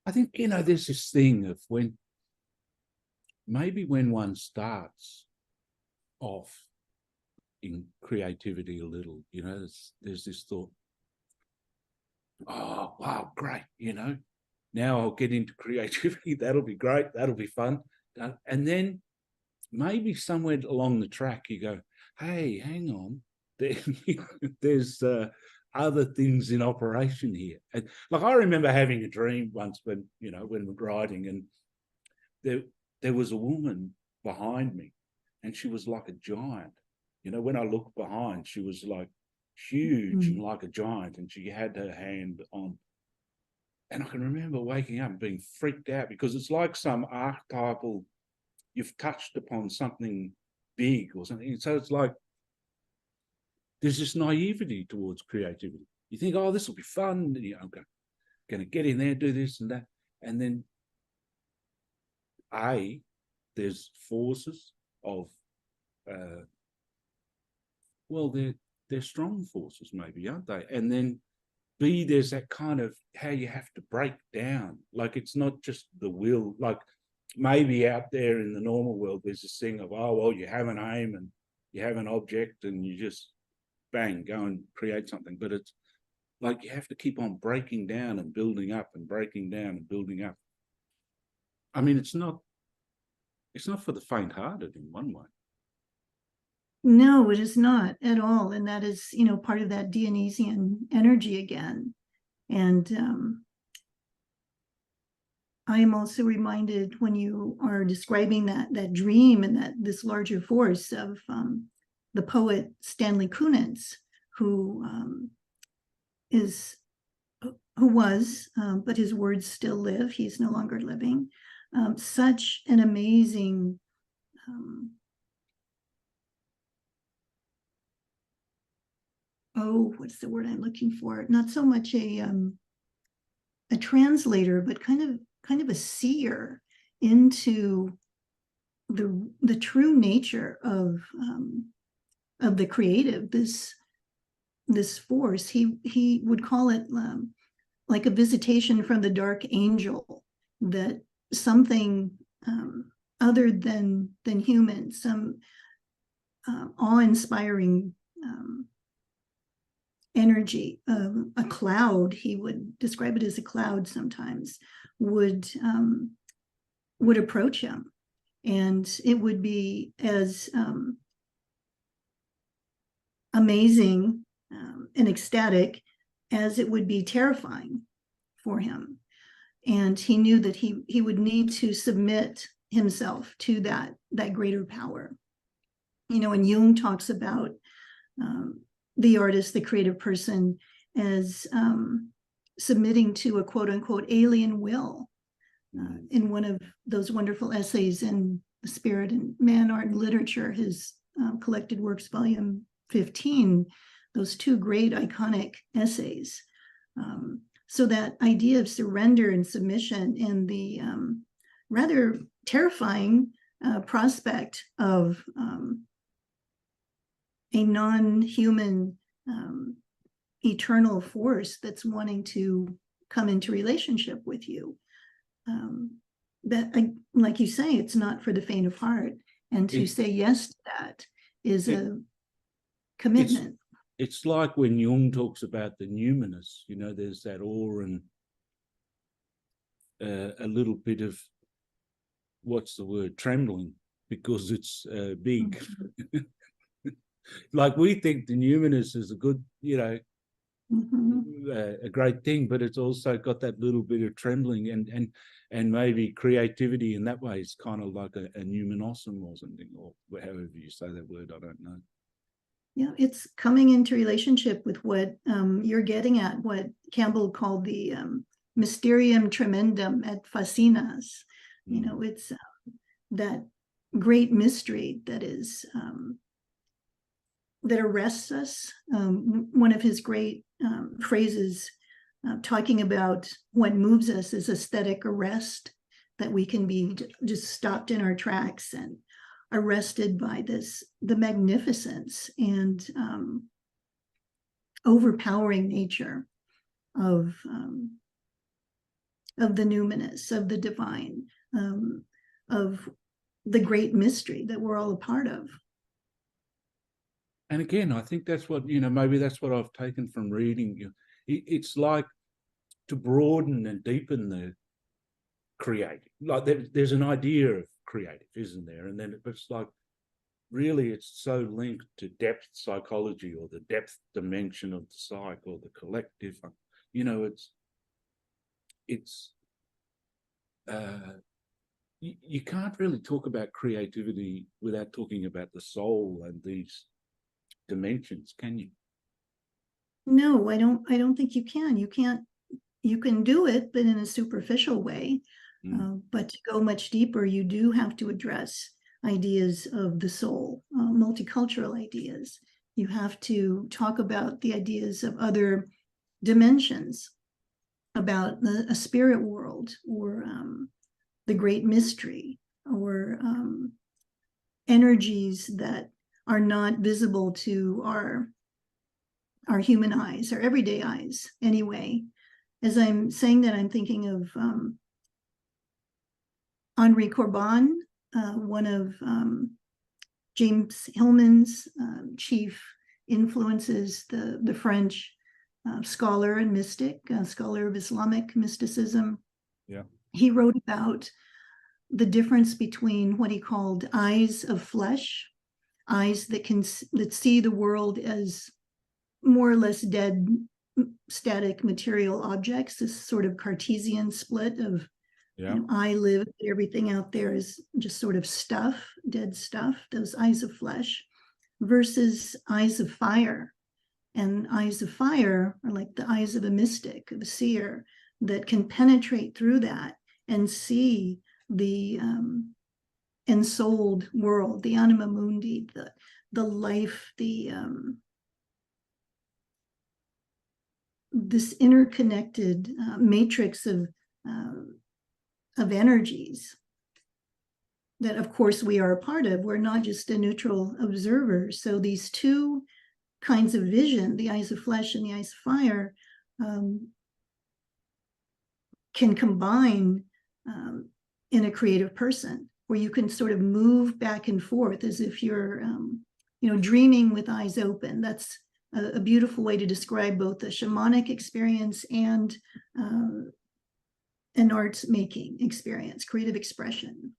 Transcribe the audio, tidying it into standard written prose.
I think, there's this thing of when one starts off in creativity a little, there's this thought, oh, wow, great, now I'll get into creativity. That'll be great. That'll be fun. And then maybe somewhere along the track you go, hey, hang on. There's other things in operation here. And, like, I remember having a dream once when we're riding, and there was a woman behind me, and she was like a giant. When I looked behind, she was like huge and like a giant, and she had her hand on. And I can remember waking up and being freaked out, because it's like some archetypal, you've touched upon something big or something. So it's like there's this naivety towards creativity. You think, oh, this will be fun. I'm going to get in there, do this and that. And then, there's forces of, they're strong forces maybe, aren't they? And then B, there's that kind of how you have to break down. Like, it's not just the will. Like, maybe out there in the normal world, there's this thing of, oh, well, you have an aim and you have an object and you just, bang, go and create something. But it's like you have to keep on breaking down and building up and breaking down and building up. I mean, it's not for the faint-hearted in one way. No, it is not at all. And that is, part of that Dionysian energy again. And I am also reminded, when you are describing that dream and this larger force, of the poet Stanley Kunitz, who was, but his words still live. He's no longer living. Such an amazing what's the word I'm looking for? Not so much a translator, but kind of a seer into the true nature of the creative. This force, he would call it like a visitation from the dark angel, that something other than human, some awe-inspiring energy, a cloud, he would describe it as a cloud sometimes, would approach him, and it would be as amazing and ecstatic as it would be terrifying for him. And he knew that he would need to submit himself to that greater power. And Jung talks about the artist, the creative person, as submitting to a quote unquote alien will. In one of those wonderful essays in The Spirit and Man, Art, and Literature, his collected works, volume 15, those two great iconic essays. So that idea of surrender and submission, and the rather terrifying prospect of a non-human eternal force that's wanting to come into relationship with you. That, like you say, it's not for the faint of heart. And to say yes to that is a commitment. It's like when Jung talks about the numinous, there's that awe and a little bit of, what's the word, trembling, because it's big. Mm-hmm. Like, we think the numinous is a good, a great thing, but it's also got that little bit of trembling, and maybe creativity in that way is kind of like a numinosum or something, or however you say that word, I don't know. Yeah, it's coming into relationship with what you're getting at, what Campbell called the mysterium tremendum et fascinas. It's that great mystery that is that arrests us. One of his great phrases talking about what moves us is aesthetic arrest, that we can be just stopped in our tracks and arrested by the magnificence and overpowering nature of of the numinous, of the divine, of the great mystery that we're all a part of. And again, I think that's what, maybe that's what I've taken from reading you. It's like to broaden and deepen the creative. Like there's an idea of creative, isn't there? And then it's like, really, it's so linked to depth psychology, or the depth dimension of the psyche, or the collective. You can't really talk about creativity without talking about the soul and these dimensions, can you? No, I don't think you can. You can do it, but in a superficial way. But to go much deeper, you do have to address ideas of the soul, multicultural ideas. You have to talk about the ideas of other dimensions, about a spirit world, or the great mystery, or energies that are not visible to our human eyes, our everyday eyes anyway. As I'm saying that, I'm thinking of Henri Corbin, one of James Hillman's chief influences, the French scholar and mystic, scholar of Islamic mysticism. Yeah. He wrote about the difference between what he called eyes of flesh, eyes that see the world as more or less dead, static material objects, this sort of Cartesian split of, I live, everything out there is just sort of stuff, dead stuff, those eyes of flesh, versus eyes of fire. And eyes of fire are like the eyes of a mystic, of a seer, that can penetrate through that and see the ensouled world, the anima mundi, the life, this interconnected matrix of energies that, of course, we are a part of. We're not just a neutral observer. So these two kinds of vision, the eyes of flesh and the eyes of fire, can combine in a creative person, where you can sort of move back and forth as if you're, dreaming with eyes open. That's a beautiful way to describe both the shamanic experience and an art making experience, creative expression.